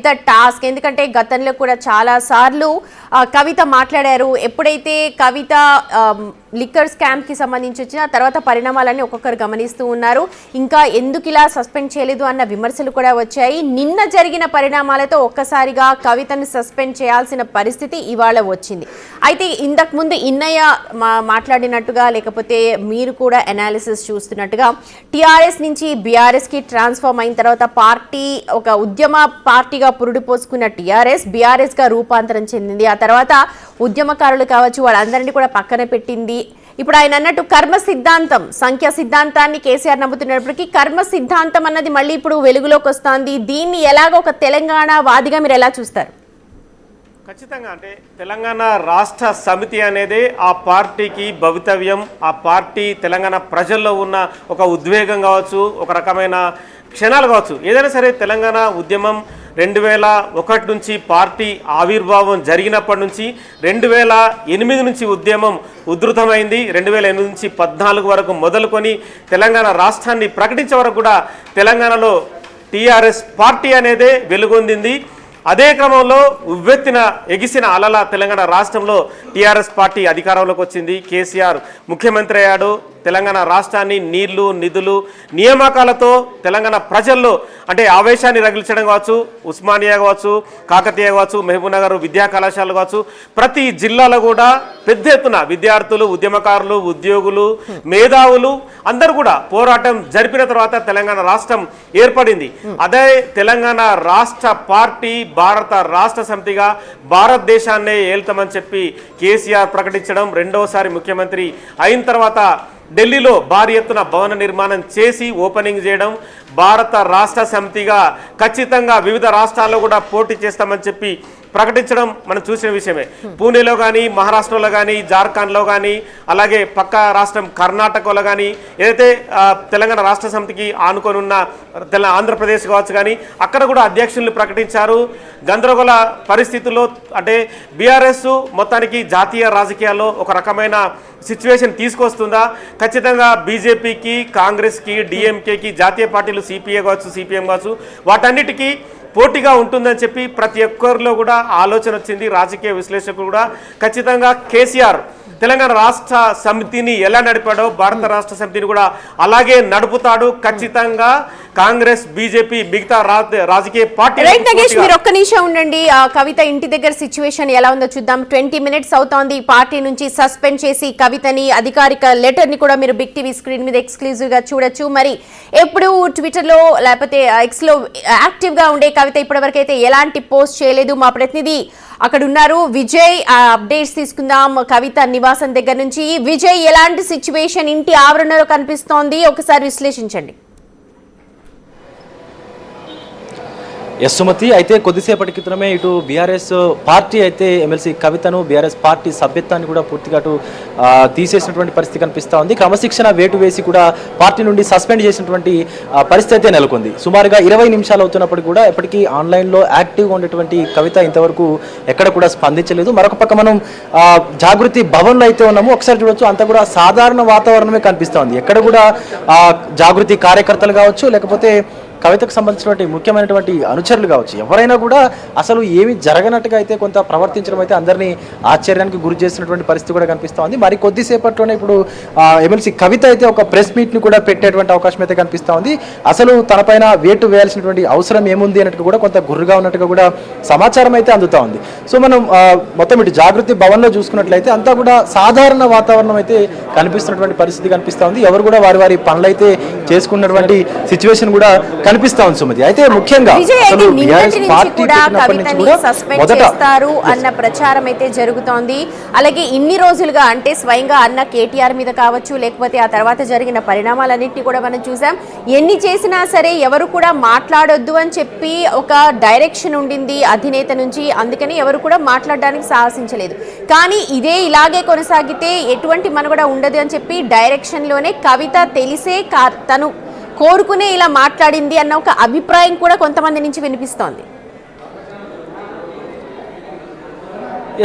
పెద్ద టాస్క్. ఎందుకంటే గతంలో కూడా చాలా సార్లు కవిత మాట్లాడారు. ఎప్పుడైతే కవిత లిక్కర్ స్కామ్ కి సంబంధించి వచ్చిన తర్వాత పరిణామాలన్నీ ఒక్కొక్కరు గమనిస్తూ ఉన్నారు. ఇంకా ఎందుకు ఇలా సస్పెండ్ చేయలేదు అన్న విమర్శలు కూడా వచ్చాయి. నిన్న జరిగిన పరిణామాలతో ఒక్కసారిగా కవితను సస్పెండ్ చేయాల్సిన పరిస్థితి ఇవాళ వచ్చింది. అయితే ఇంతకు ముందు ఇన్నయ్య మాట్లాడినట్టుగా లేకపోతే మీరు కూడా అనాలిసిస్ చూస్తున్నట్టుగా టీఆర్ఎస్ నుంచి బీఆర్ఎస్కి ట్రాన్స్ఫార్మ్ అయిన తర్వాత పార్టీ ఒక ఉద్యమ పార్టీగా పురుడు పోసుకున్న టీఆర్ఎస్ బీఆర్ఎస్గా రూపాంతరం చెందింది. ఆ తర్వాత ఉద్యమకారులు కావచ్చు వాళ్ళందరినీ కూడా పక్కన పెట్టింది. ఇప్పుడు ఆయన అన్నట్టు కర్మ సిద్ధాంతం, సంఖ్య సిద్ధాంతాన్ని కేసీఆర్ నమ్ముతున్నప్పటికీ కర్మ సిద్ధాంతం అన్నది మళ్ళీ ఇప్పుడు వెలుగులోకి వస్తుంది. దీన్ని ఎలాగో ఒక తెలంగాణ వాదిగా మీరు ఎలా చూస్తారు? ఖచ్చితంగా అంటే తెలంగాణ రాష్ట్ర సమితి అనేది ఆ పార్టీకి భవితవ్యం, ఆ పార్టీ తెలంగాణ ప్రజల్లో ఉన్న ఒక ఉద్వేగం కావచ్చు, ఒక రకమైన క్షణాలు కావచ్చు. ఏదైనా సరే తెలంగాణ ఉద్యమం 2001 నుంచి పార్టీ ఆవిర్భావం జరిగినప్పటి నుంచి 2008 నుంచి ఉద్యమం ఉధృతమైంది. 2008 నుంచి 14 వరకు మొదలుకొని తెలంగాణ రాష్ట్రాన్ని ప్రకటించే వరకు కూడా తెలంగాణలో టీఆర్ఎస్ పార్టీ అనేదే వెలుగొందింది. అదే క్రమంలో ఉవ్వెత్తిన ఎగిసిన అలల తెలంగాణ రాష్ట్రంలో టీఆర్ఎస్ పార్టీ అధికారంలోకి వచ్చింది. కేసీఆర్ ముఖ్యమంత్రి అయ్యాడు. తెలంగాణ రాష్ట్రాన్ని నీళ్లు, నిధులు, నియామకాలతో తెలంగాణ ప్రజల్లో అంటే ఆవేశాన్ని రగిల్చడం కావచ్చు, ఉస్మానియా కావచ్చు, కాకతీయ కావచ్చు, మహబూబ్నగర్ విద్యా కళాశాలలు కావచ్చు, ప్రతి జిల్లాలో కూడా పెద్ద ఎత్తున విద్యార్థులు, ఉద్యమకారులు, ఉద్యోగులు, మేధావులు అందరూ కూడా పోరాటం జరిపిన తర్వాత తెలంగాణ రాష్ట్రం ఏర్పడింది. అదే తెలంగాణ రాష్ట్ర పార్టీ భారత రాష్ట్ర సమితిగా భారతదేశాన్నే ఏల్తామని చెప్పి కేసీఆర్ ప్రకటించడం, రెండవసారి ముఖ్యమంత్రి అయిన తర్వాత ఢిల్లీలో భారీ ఎత్తున భవన నిర్మాణం చేసి ఓపెనింగ్ చేయడం, భారత రాష్ట్ర సమితిగా ఖచ్చితంగా వివిధ రాష్ట్రాల్లో కూడా పోటీ చేస్తామని చెప్పి ప్రకటించడం మనం చూసిన విషయమే. పూణేలో కానీ, మహారాష్ట్రలో కానీ, జార్ఖండ్లో కానీ, అలాగే పక్క రాష్ట్రం కర్ణాటకలో కానీ, ఏదైతే తెలంగాణ రాష్ట్ర సమితికి ఆనుకొని ఉన్న ఆంధ్రప్రదేశ్ కావచ్చు కానీ అక్కడ కూడా అధ్యక్షుల్ని ప్రకటించారు. గందరగోళ పరిస్థితుల్లో అంటే బీఆర్ఎస్ మొత్తానికి జాతీయ రాజకీయాల్లో ఒక రకమైన సిచ్యువేషన్ తీసుకొస్తుందా? ఖచ్చితంగా బీజేపీకి, కాంగ్రెస్కి, డిఎంకేకి, జాతీయ పార్టీలు సిపిఐ కావచ్చు, సిపిఎం కావచ్చు, వాటన్నిటికీ పోటీగా ఉంటుందని చెప్పి ప్రతి ఒక్కరిలో కూడా ఆలోచన వచ్చింది. రాజకీయ విశ్లేషకులు కూడా ఖచ్చితంగా కేసీఆర్ తెలంగాణ రాష్ట్ర సమితిని ఎలా నడిపాడో భారత రాష్ట్ర సమితిని కూడా అలాగే నడుపుతాడు. ఖచ్చితంగా కాంగ్రెస్, బీజేపీ, మిగతా రాజకీయ పార్టీలు. మీరు ఒక్క నిమిషం ఉండండి. కవిత ఇంటి దగ్గర సిచ్యువేషన్ ఎలా ఉందో చూద్దాం. 20 minutes అవుతోంది పార్టీ నుంచి సస్పెండ్ చేసి కవితని. అధికారిక లెటర్ ని కూడా మీరు బిగ్ టీవీ స్క్రీన్ మీద ఎక్స్క్లూజివ్ గా చూడొచ్చు. మరి ఎప్పుడు ట్విట్టర్ లో లేకపోతే ఎక్స్ లో యాక్టివ్ గా ఉండే కవిత ఇప్పటివరకు అయితే ఎలాంటి పోస్ట్ చేయలేదు. మా ప్రతినిధి అక్కడ ఉన్నారు విజయ్, అప్డేట్స్ తీసుకుందాం కవిత నివాసం దగ్గర నుంచి. విజయ్, ఎలాంటి సిచ్యువేషన్ ఇంటి ఆవరణలో కనిపిస్తోంది, ఒకసారి విశ్లేషించండి. సుమతి, అయితే కొద్దిసేపటి క్రితమే ఇటు బీఆర్ఎస్ పార్టీ అయితే ఎమ్మెల్సీ కవితను బీఆర్ఎస్ పార్టీ సభ్యత్వాన్ని కూడా పూర్తిగా తీసేసినటువంటి పరిస్థితి కనిపిస్తూ ఉంది. క్రమశిక్షణ వేటు వేసి కూడా పార్టీ నుండి సస్పెండ్ చేసినటువంటి పరిస్థితి అయితే నెలకొంది. సుమారుగా 20 నిమిషాలు అవుతున్నప్పుడు కూడా ఎప్పటికీ ఆన్లైన్లో యాక్టివ్గా ఉండేటువంటి కవిత ఇంతవరకు ఎక్కడ కూడా స్పందించలేదు. మరొక పక్క మనం జాగృతి భవన్లో అయితే ఉన్నాము, ఒకసారి చూడొచ్చు, అంతా కూడా సాధారణ వాతావరణమే కనిపిస్తూ ఉంది. ఎక్కడ కూడా జాగృతి కార్యకర్తలు కావచ్చు, లేకపోతే కవితకు సంబంధించినటువంటి ముఖ్యమైనటువంటి అనుచరులు కావచ్చు, ఎవరైనా కూడా అసలు ఏమి జరగనట్టుగా అయితే కొంత ప్రవర్తించడం అయితే అందరినీ ఆశ్చర్యానికి గురి చేసినటువంటి పరిస్థితి కూడా కనిపిస్తూ ఉంది. మరి కొద్దిసేపట్లోనే ఇప్పుడు ఎమ్మెల్సీ కవిత అయితే ఒక ప్రెస్ మీట్ని కూడా పెట్టేటువంటి అవకాశం అయితే కనిపిస్తూ ఉంది. అసలు తనపైన వేటు వేయాల్సినటువంటి అవసరం ఏముంది అన్నట్టు కూడా కొంత గుర్రుగా ఉన్నట్టుగా కూడా సమాచారం అయితే అందుతూ ఉంది. సో మనం మొత్తం ఇటు జాగృతి భవన్లో చూసుకున్నట్లయితే అంతా కూడా సాధారణ వాతావరణం అయితే కనిపిస్తున్నటువంటి పరిస్థితి కనిపిస్తూ ఉంది. ఎవరు కూడా వారి వారి పనులు అయితే చేసుకున్నటువంటి సిచ్యువేషన్ కూడా కనిపిస్తా ఉంది. సుమతి, అయితే ముఖ్యంగా చేస్తారు అన్న ప్రచారం అయితే జరుగుతోంది. అలాగే ఇన్ని రోజులుగా అంటే స్వయంగా అన్న కేటీఆర్ మీద కావచ్చు, లేకపోతే ఆ తర్వాత జరిగిన పరిణామాలన్నింటినీ కూడా మనం చూసాం. ఎన్ని చేసినా సరే ఎవరు కూడా మాట్లాడొద్దు అని చెప్పి ఒక డైరెక్షన్ ఉండింది అధినేత నుంచి. అందుకని ఎవరు కూడా మాట్లాడడానికి సాహసించలేదు. కానీ ఇదే ఇలాగే కొనసాగితే ఎటువంటి మనుగడ ఉండదు అని చెప్పి డైరెక్షన్ లోనే కవిత తెలిసే తను కోరుకునే ఇలా మాట్లాడింది అన్న ఒక అభిప్రాయం కూడా కొంతమంది నుంచి వినిపిస్తోంది.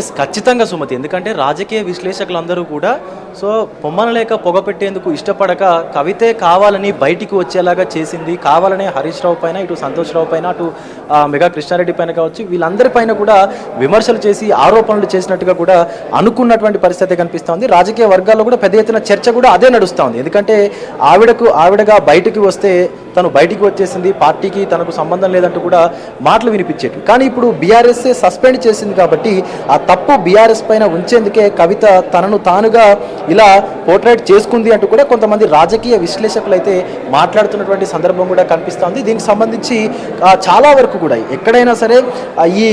ఎస్, ఖచ్చితంగా సుమతి. ఎందుకంటే రాజకీయ విశ్లేషకులందరూ కూడా సో పొమ్మనలేక పొగ పెట్టేందుకు ఇష్టపడక కవితే కావాలని బయటికి వచ్చేలాగా చేసింది, కావాలనే హరీష్ రావు పైన, ఇటు సంతోష్ రావు పైన, అటు మెగా కృష్ణారెడ్డి పైన కావచ్చు, వీళ్ళందరిపైన కూడా విమర్శలు చేసి ఆరోపణలు చేసినట్టుగా కూడా అనుకున్నటువంటి పరిస్థితి కనిపిస్తోంది. రాజకీయ వర్గాల్లో కూడా పెద్ద ఎత్తున చర్చ కూడా అదే నడుస్తోంది. ఎందుకంటే ఆవిడగా బయటికి వస్తే తను బయటికి వచ్చేసింది, పార్టీకి తనకు సంబంధం లేదంటూ కూడా మాటలు వినిపించేవి. కానీ ఇప్పుడు బీఆర్ఎస్ సస్పెండ్ చేసింది కాబట్టి ఆ తప్పు బీఆర్ఎస్ పైన ఉంచేందుకే కవిత తనను తానుగా ఇలా పోర్ట్రేట్ చేసుకుంది అంటూ కూడా కొంతమంది రాజకీయ విశ్లేషకులు అయితే మాట్లాడుతున్నటువంటి సందర్భం కూడా కనిపిస్తోంది. దీనికి సంబంధించి చాలా వరకు కూడా ఎక్కడైనా సరే ఈ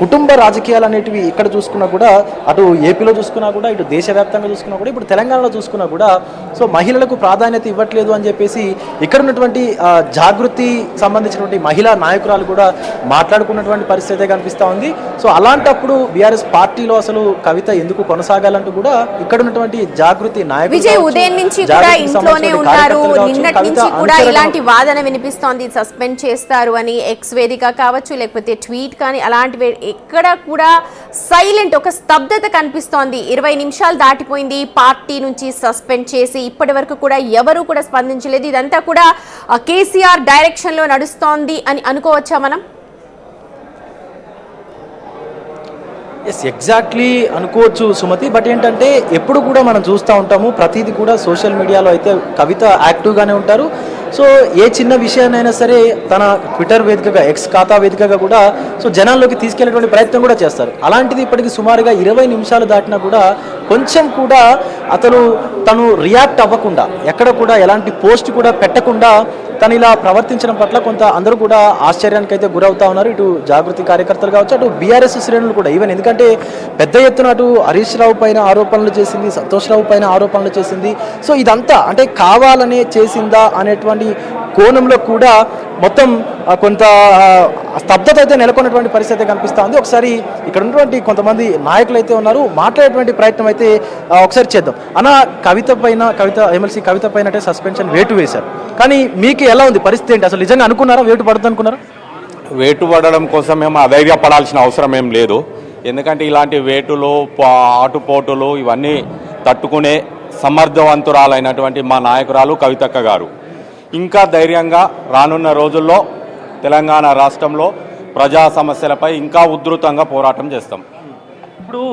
కుటుంబ రాజకీయాలు అనేటివి ఇక్కడ చూసుకున్నా కూడా, అటు ఏపీలో చూసుకున్నా కూడా, ఇటు దేశవ్యాప్తంగా చూసుకున్నా కూడా, ఇప్పుడు తెలంగాణలో చూసుకున్నా కూడా సో మహిళలకు ప్రాధాన్యత ఇవ్వట్లేదు అని చెప్పేసి ఇక్కడ ఉన్నటువంటి జాగృతి సంబంధించినటువంటి మహిళా నాయకురాలు కూడా మాట్లాడుకున్నటువంటి పరిస్థితి కనిపిస్తూ ఉంది. సో అలాంటప్పుడు బీఆర్ఎస్ పార్టీలో అసలు కవిత ఎందుకు కొనసాగాలంటూ కూడా ఇక్కడ ఉన్నటువంటి జాగృతి నాయకులు విజయ్ ఉదయం నుంచి కూడా ఇంట్లోనే ఉన్నారు. నిన్నటి నుంచి కూడా ఇలాంటి వాదన వినిపిస్తోంది, సస్పెండ్ చేస్తారు అని. ఎక్స్ వేదిక కావచ్చు, లేకపోతే ట్వీట్ కానీ అలాంటివి ఎక్కడ కూడా సైలెంట్, ఒక స్తబ్దత కనిపిస్తోంది. 20 నిమిషాలు దాటిపోయింది పార్టీ నుంచి సస్పెండ్ చేసి, ఇప్పటి వరకు కూడా ఎవరు కూడా స్పందించలేదు. ఇదంతా కూడా కేసీఆర్ డైరెక్షన్ లో నడుస్తోంది అని అనుకోవచ్చా మనం? ఎస్, ఎగ్జాక్ట్లీ అనుకోవచ్చు సుమతి. బట్ ఏంటంటే ఎప్పుడు కూడా మనం చూస్తూ ఉంటాము, ప్రతిదీ కూడా సోషల్ మీడియాలో అయితే కవిత యాక్టివ్గానే ఉంటారు. సో ఏ చిన్న విషయాన్నైనా సరే తన ట్విట్టర్ వేదికగా, ఎక్స్ ఖాతా వేదికగా కూడా సో జనాల్లోకి తీసుకెళ్లేటువంటి ప్రయత్నం కూడా చేస్తారు. అలాంటిది ఇప్పటికి సుమారుగా 20 నిమిషాలు దాటినా కూడా కొంచెం కూడా తను రియాక్ట్ అవ్వకుండా, ఎక్కడ కూడా ఎలాంటి పోస్ట్ కూడా పెట్టకుండా తను ఇలా ప్రవర్తించడం పట్ల కొంత అందరూ కూడా ఆశ్చర్యానికి అయితే గురవుతా ఉన్నారు. ఇటు జాగృతి కార్యకర్తలు కావచ్చు, అటు బీఆర్ఎస్ శ్రేణులు కూడా. ఈవెన్ ఎందుకంటే పెద్ద ఎత్తున అటు హరీష్ రావు పైన ఆరోపణలు చేసింది, సంతోష్ రావు పైన ఆరోపణలు చేసింది. సో ఇదంతా అంటే కావాలనే చేసిందా అనేటువంటి కోణంలో కూడా మొత్తం కొంత స్తబ్దత అయితే నెలకొన్నటువంటి పరిస్థితి కనిపిస్తూ ఉంది. ఒకసారి ఇక్కడ ఉన్నటువంటి కొంతమంది నాయకులు అయితే ఉన్నారు, మాట్లాడేటువంటి ప్రయత్నం అయితే ఒకసారి చేద్దాం. అన్న, ఎమ్మెల్సీ కవిత పైన అంటే సస్పెన్షన్ వేటు వేశారు, కానీ మీకు ఎలా ఉంది పరిస్థితి ఏంటి? అసలు నిజంగా అనుకున్నారా వేటు పడుతుంది అనుకున్నారా? వేటు పడడం కోసం మేము అధైర్యపడాల్సిన అవసరం ఏం లేదు. ఎందుకంటే ఇలాంటి వేటులు, ఆటుపోటులు ఇవన్నీ తట్టుకునే సమర్థవంతురాలైనటువంటి మా నాయకురాలు కవితక్క గారు ఇంకా ధైర్యంగా రానున్న రోజుల్లో తెలంగాణ రాష్ట్రంలో ప్రజా సమస్యలపై ఇంకా ఉధృతంగా పోరాటం చేస్తాం. ఇప్పుడు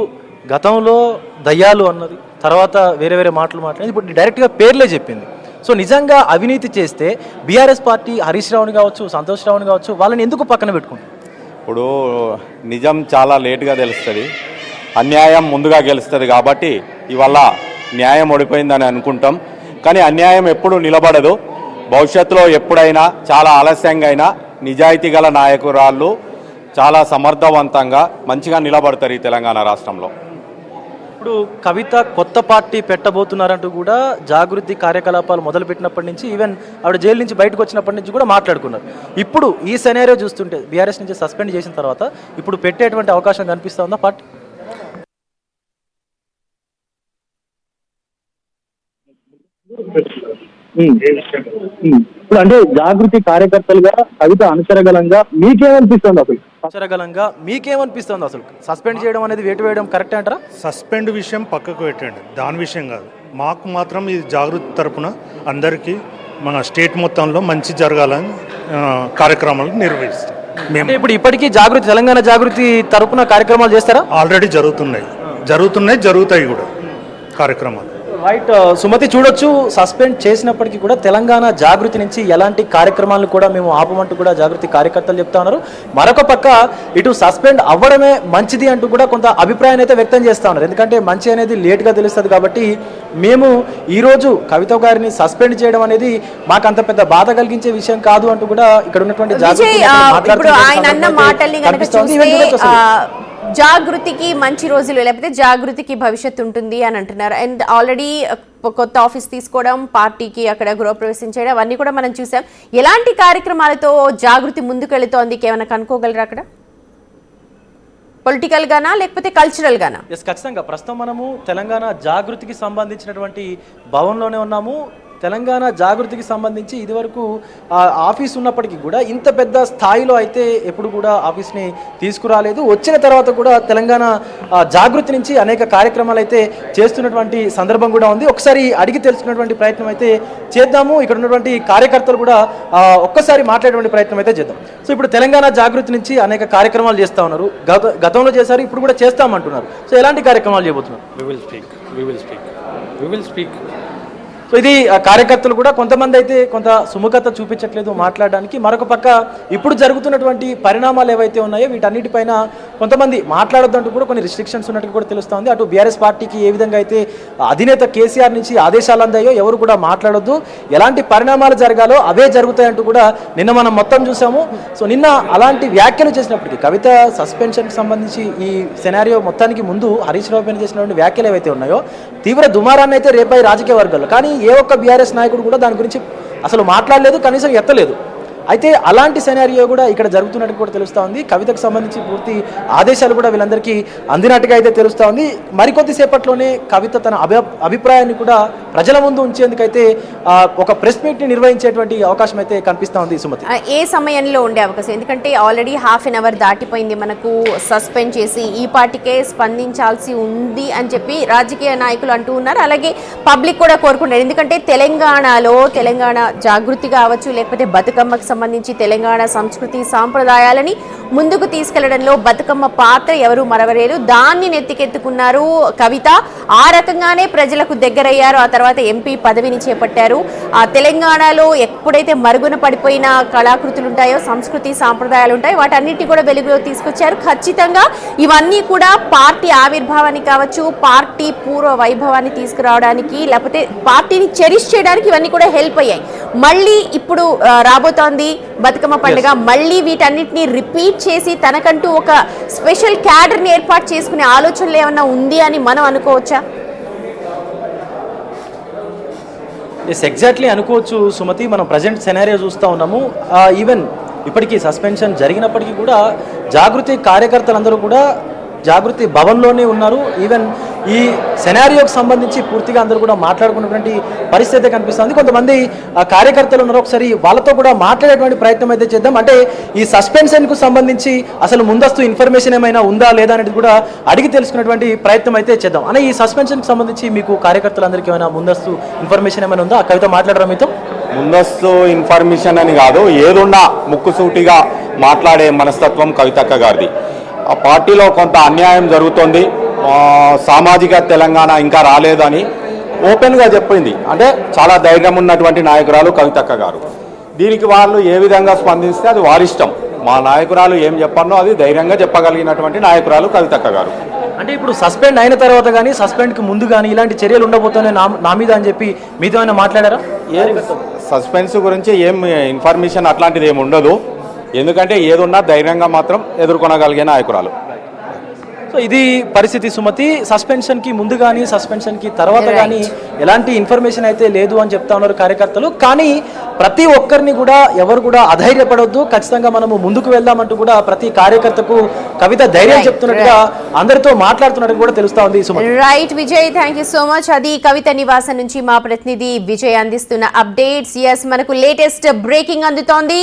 గతంలో దయ్యాలు అన్నది, తర్వాత వేరే మాటలు మాట్లాడింది, ఇప్పుడు డైరెక్ట్గా పేర్లే చెప్పింది. సో నిజంగా అవినీతి చేస్తే బీఆర్ఎస్ పార్టీ హరీష్ రావుని కావచ్చు, సంతోష్ రావుని కావచ్చు, వాళ్ళని ఎందుకు పక్కన పెట్టుకుంటారు? ఇప్పుడు నిజం చాలా లేటుగా తెలుస్తుంది, అన్యాయం ముందుగా గెలుస్తుంది. కాబట్టి ఇవాళ న్యాయం ఓడిపోయిందని అనుకుంటాం, కానీ అన్యాయం ఎప్పుడు నిలబడదు. భవిష్యత్తులో ఎప్పుడైనా చాలా ఆలస్యంగా అయినా నిజాయితీ గల నాయకురాళ్ళు చాలా సమర్థవంతంగా మంచిగా నిలబడతారు ఈ తెలంగాణ రాష్ట్రంలో. ఇప్పుడు కవిత కొత్త పార్టీ పెట్టబోతున్నారంటూ కూడా జాగృతి కార్యకలాపాలు మొదలుపెట్టినప్పటి నుంచి, ఈవెన్ ఆవిడ జైలు నుంచి బయటకు వచ్చినప్పటి నుంచి కూడా మాట్లాడుకున్నారు. ఇప్పుడు ఈ సెనేరియో చూస్తుంటే బీఆర్ఎస్ నుంచి సస్పెండ్ చేసిన తర్వాత ఇప్పుడు పెట్టేటువంటి అవకాశం కనిపిస్తుందా పార్టీ? ఇప్పుడు అంటే జాగృతి కార్యకర్తలుగా కవిత అనుసరగలంగా మీకేమనిపిస్తుంది? అసలు సస్పెండ్ చేయడం అనేది వేటు వేయడం కరెక్ట్ అంటారా? సస్పెండ్ విషయం పక్కకు పెట్టండి, దాని విషయం కాదు. మాకు మాత్రం ఇది జాగృతి తరపున అందరికీ మన స్టేట్ మొత్తంలో మంచి జరగాలని కార్యక్రమాలు నిర్వహిస్తాం మేము. ఇప్పుడు ఇప్పటికీ తెలంగాణ జాగృతి తరపున కార్యక్రమాలు చేస్తారా? ఆల్రెడీ జరుగుతాయి కూడా కార్యక్రమాలు. రైట్ సుమతి, చూడొచ్చు సస్పెండ్ చేసినప్పటికీ కూడా తెలంగాణ జాగృతి నుంచి ఎలాంటి కార్యక్రమాలను కూడా మేము ఆపమంటూ కూడా జాగృతి కార్యకర్తలు చెప్తా ఉన్నారు. మరొక పక్క ఇటు సస్పెండ్ అవ్వడమే మంచిది అంటూ కూడా కొంత అభిప్రాయాన్ని అయితే వ్యక్తం చేస్తా ఉన్నారు. ఎందుకంటే మంచి అనేది లేట్గా తెలుస్తుంది కాబట్టి మేము ఈరోజు కవిత గారిని సస్పెండ్ చేయడం అనేది మాకు అంత పెద్ద బాధ కలిగించే విషయం కాదు అంటూ కూడా ఇక్కడ ఉన్నటువంటి జాగృతికి మంచి రోజులు, లేకపోతే జాగృతికి భవిష్యత్తు ఉంటుంది అని అంటున్నారు. అండ్ ఆల్రెడీ కొత్త ఆఫీస్ తీసుకోవడం, పార్టీకి అక్కడ గృహప్రవేశం చేయడం, అవన్నీ కూడా మనం చూసాం. ఎలాంటి కార్యక్రమాలతో జాగృతి ముందుకెళ్తోంది ఏమైనా కనుక్కోగలరా అక్కడ? పొలిటికల్ గానా లేకపోతే కల్చరల్ గానా? ఖచ్చితంగా ప్రస్తుతం మనము తెలంగాణ జాగృతికి సంబంధించినటువంటి భవన్లోనే ఉన్నాము. తెలంగాణ జాగృతికి సంబంధించి ఇదివరకు ఆఫీస్ ఉన్నప్పటికీ కూడా ఇంత పెద్ద స్థాయిలో అయితే ఎప్పుడు కూడా ఆఫీస్ని తీసుకురాలేదు. వచ్చిన తర్వాత కూడా తెలంగాణ జాగృతి నుంచి అనేక కార్యక్రమాలు అయితే చేస్తున్నటువంటి సందర్భం కూడా ఉంది. ఒకసారి అడిగి తెలుసుకున్నటువంటి ప్రయత్నం అయితే చేద్దాము. ఇక్కడ ఉన్నటువంటి కార్యకర్తలు కూడా ఒక్కసారి మాట్లాడేటువంటి ప్రయత్నం అయితే చేద్దాం. సో ఇప్పుడు తెలంగాణ జాగృతి నుంచి అనేక కార్యక్రమాలు చేస్తూ ఉన్నారు. గతంలో చేశారు, ఇప్పుడు కూడా చేస్తామంటున్నారు. సో ఎలాంటి కార్యక్రమాలు చేయబోతున్నారు? We will speak. సో ఇది కార్యకర్తలు కూడా కొంతమంది అయితే కొంత సుముఖత చూపించట్లేదు మాట్లాడడానికి. మరొక పక్క ఇప్పుడు జరుగుతున్నటువంటి పరిణామాలు ఏవైతే ఉన్నాయో వీటన్నిటిపైన కొంతమంది మాట్లాడొద్దంటూ కూడా కొన్ని రిస్ట్రిక్షన్స్ ఉన్నట్టు కూడా తెలుస్తుంది. అటు బీఆర్ఎస్ పార్టీకి ఏ విధంగా అయితే అధినేత కేసీఆర్ నుంచి ఆదేశాలు అందాయో ఎవరు కూడా మాట్లాడొద్దు, ఎలాంటి పరిణామాలు జరగాలో అవే జరుగుతాయంటూ కూడా నిన్న మనం మొత్తం చూసాము. సో నిన్న అలాంటి వ్యాఖ్యలు చేసినప్పటికీ కవిత సస్పెన్షన్కి సంబంధించి ఈ సెనారియో మొత్తానికి ముందు హరీష్ రావు పైన చేసినటువంటి వ్యాఖ్యలు ఏవైతే ఉన్నాయో తీవ్ర దుమారాన్ని అయితే రేపాయి రాజకీయ వర్గాల్లో. కానీ ఏ ఒక్క బీఆర్ఎస్ నాయకుడు కూడా దాని గురించి అసలు మాట్లాడలేదు, కనీసం ఎత్తలేదు. అయితే అలాంటి సెనారియో కూడా ఇక్కడ జరుగుతున్నట్టు కూడా తెలుస్తూ ఉంది. కవితకు సంబంధించి పూర్తి ఆదేశాలు కూడా వీళ్ళందరికీ అందినట్టుగా అయితే తెలుస్తూ ఉంది. మరికొద్దిసేపట్లోనే కవిత తన అభిప్రాయాన్ని కూడా ప్రజల ముందు ఉంచేందుకైతే ఒక ప్రెస్ మీట్ని నిర్వహించేటువంటి అవకాశం అయితే కనిపిస్తూ ఉంది. సుమతి, ఏ సమయంలో ఉండే అవకాశం? ఎందుకంటే ఆల్రెడీ ½ అన్ అవర్ దాటిపోయింది, మనకు సస్పెండ్ చేసి ఈ పార్టీకే స్పందించాల్సి ఉంది అని చెప్పి రాజకీయ నాయకులు అంటూ ఉన్నారు. అలాగే పబ్లిక్ కూడా కోరుకుంటారు. ఎందుకంటే తెలంగాణలో తెలంగాణ జాగృతి కావచ్చు, లేకపోతే బతుకమ్మకు సంబంధించి తెలంగాణ సంస్కృతి సాంప్రదాయాలని ముందుకు తీసుకెళ్లడంలో బతుకమ్మ పాత్ర ఎవరు మరవలేరు. దాన్ని నెత్తికెత్తుకున్నారు కవిత. ఆ రకంగానే ప్రజలకు దగ్గరయ్యారు. ఆ తర్వాత ఎంపీ పదవిని చేపట్టారు. ఆ తెలంగాణలో ఎప్పుడైతే మరుగున పడిపోయిన కళాకృతులు ఉంటాయో, సంస్కృతి సాంప్రదాయాలు ఉంటాయో, వాటన్నిటిని కూడా వెలుగులో తీసుకొచ్చారు. ఖచ్చితంగా ఇవన్నీ కూడా పార్టీ ఆవిర్భావానికి కావచ్చు, పార్టీ పూర్వ వైభవాన్ని తీసుకురావడానికి, లేకపోతే పార్టీని చెరిష్ చేయడానికి ఇవన్నీ కూడా హెల్ప్ అయ్యాయి. మళ్ళీ ఇప్పుడు రాబోతోంది బతుకమ్మ పండుగ. మళ్ళీ వీటన్నిటిని రిపీట్ చేసి తనకంటూ ఒక స్పెషల్ క్యాడర్ని ఏర్పాటు చేసుకునే ఆలోచనలు ఏమన్నా ఉంది అని మనం అనుకోవచ్చా? ఎగ్జాక్ట్లీ అనుకోవచ్చు సుమతి. మనం ప్రజెంట్ సెనారియో చూస్తూ ఉన్నాము. ఈవెన్ ఇప్పటికీ సస్పెన్షన్ జరిగినప్పటికీ కూడా జాగృతి కార్యకర్తలందరూ కూడా జాగృతి భవన్లోనే ఉన్నారు. ఈవెన్ ఈ సెనారియోకి సంబంధించి పూర్తిగా అందరూ కూడా మాట్లాడుకున్నటువంటి పరిస్థితి కనిపిస్తుంది. కొంతమంది కార్యకర్తలు ఉన్నారు, ఒకసారి వాళ్ళతో కూడా మాట్లాడేటువంటి ప్రయత్నం అయితే చేద్దాం. అంటే ఈ సస్పెన్షన్కు సంబంధించి అసలు ముందస్తు ఇన్ఫర్మేషన్ ఏమైనా ఉందా లేదా అనేది కూడా అడిగి తెలుసుకున్నటువంటి ప్రయత్నం అయితే చేద్దాం. అనే ఈ సస్పెన్షన్కి సంబంధించి మీకు కార్యకర్తలందరికీ ఏమైనా ముందస్తు ఇన్ఫర్మేషన్ ఏమైనా ఉందా? కవిత మాట్లాడరా మీతో? ముందస్తు ఇన్ఫర్మేషన్ అని కాదు, ఏదున్నా ముక్కుసూటిగా మాట్లాడే మనస్తత్వం కవితక్క గారిది. ఆ పార్టీలో కొంత అన్యాయం జరుగుతుంది, సామాజిక తెలంగాణ ఇంకా రాలేదని ఓపెన్గా చెప్పింది. అంటే చాలా ధైర్యం ఉన్నటువంటి నాయకురాలు కవితక్క గారు. దీనికి వాళ్ళు ఏ విధంగా స్పందిస్తే అది వారిష్టం. మా నాయకురాలు ఏం చెప్పారో అది ధైర్యంగా చెప్పగలిగినటువంటి నాయకురాలు కవితక్క గారు. అంటే ఇప్పుడు సస్పెండ్ అయిన తర్వాత కానీ సస్పెండ్కి ముందు కానీ ఇలాంటి చర్యలు ఉండబోతున్నాయి నా మీద అని చెప్పి మీతో ఏమైనా మాట్లాడారా? సస్పెన్స్ గురించి ఏం ఇన్ఫర్మేషన్ అట్లాంటిది ఏమి ఉండదు. ఎందుకంటే ఏదున్నా ధైర్యంగా మాత్రం ఎదుర్కొనగలిగే నాయకురాలు. సో ఇది పరిస్థితి సుమతి. సస్పెన్షన్కి ముందు కానీ సస్పెన్షన్కి తర్వాత కానీ ఎలాంటి ఇన్ఫర్మేషన్ అయితే లేదు అని చెప్తా ఉన్నారు కార్యకర్తలు. కానీ ప్రతి ఒక్కరిని కూడా ఎవరు కూడా అధైర్యపడొద్దు, ఖచ్చితంగా మనము ముందుకు వెళ్దామంటూ కూడా ప్రతి కార్యకర్తకు కవిత ధైర్యం చెప్తున్నట్టుగా అందరితో మాట్లాడుతున్నట్టు కూడా తెలుస్తా ఉంది. Right Vijay, thank you so much. అది కవిత నివాసం నుంచి మా ప్రతినిధి విజయ్ అందిస్తున్న అప్డేట్స్. ఎస్, మనకు లేటెస్ట్ బ్రేకింగ్ అందుతోంది.